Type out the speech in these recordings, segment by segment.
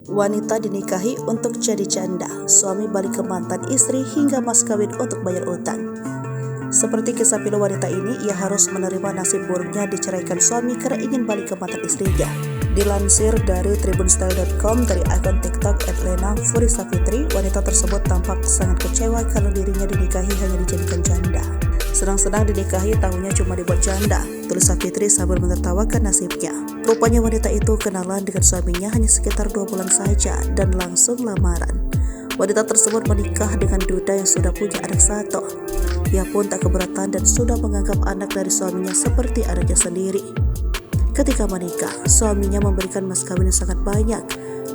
Wanita dinikahi untuk jadi janda, suami balik ke mantan istri hingga mas kawin untuk bayar utang. Seperti kisah pilu wanita ini, ia harus menerima nasib buruknya diceraikan suami karena ingin balik ke mantan istrinya. Dilansir dari tribunstyle.com dari akun TikTok @lena_furisafitri, wanita tersebut tampak sangat kecewa karena dirinya dinikahi hanya dijadikan janda. Senang-senang dinikahi, tahunya cuma dibuat janda, tulis Safitri sambil menertawakan nasibnya. Rupanya wanita itu kenalan dengan suaminya hanya sekitar 2 bulan saja dan langsung lamaran. Wanita tersebut menikah dengan duda yang sudah punya anak 1. Ia pun tak keberatan dan sudah menganggap anak dari suaminya seperti anaknya sendiri. Ketika menikah, suaminya memberikan mas kawin yang sangat banyak.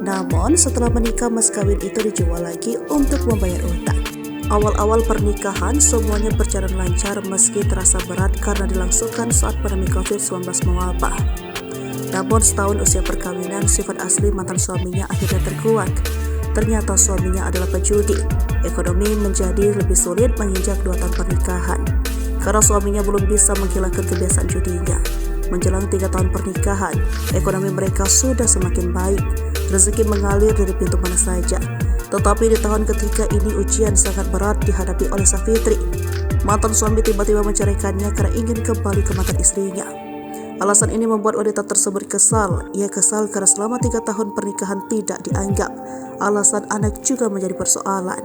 Namun setelah menikah, mas kawin itu dijual lagi untuk membayar utang. Awal-awal pernikahan semuanya berjalan lancar meski terasa berat karena dilangsungkan saat pandemi COVID-19 mewabah. Namun setahun usia perkawinan, sifat asli mantan suaminya akhirnya terkuak. Ternyata suaminya adalah pejudi. Ekonomi menjadi lebih sulit menginjak 2 tahun pernikahan karena suaminya belum bisa menghilangkan kebiasaan judinya. Menjelang 3 tahun pernikahan, ekonomi mereka sudah semakin baik. Rezeki mengalir dari pintu mana saja. Tetapi di tahun ketiga ini ujian sangat berat dihadapi oleh Safitri. Mantan suami tiba-tiba menceraikannya karena ingin kembali ke mantan istrinya. Alasan ini membuat wanita tersebut kesal. Ia kesal karena selama 3 tahun pernikahan tidak dianggap. Alasan anak juga menjadi persoalan.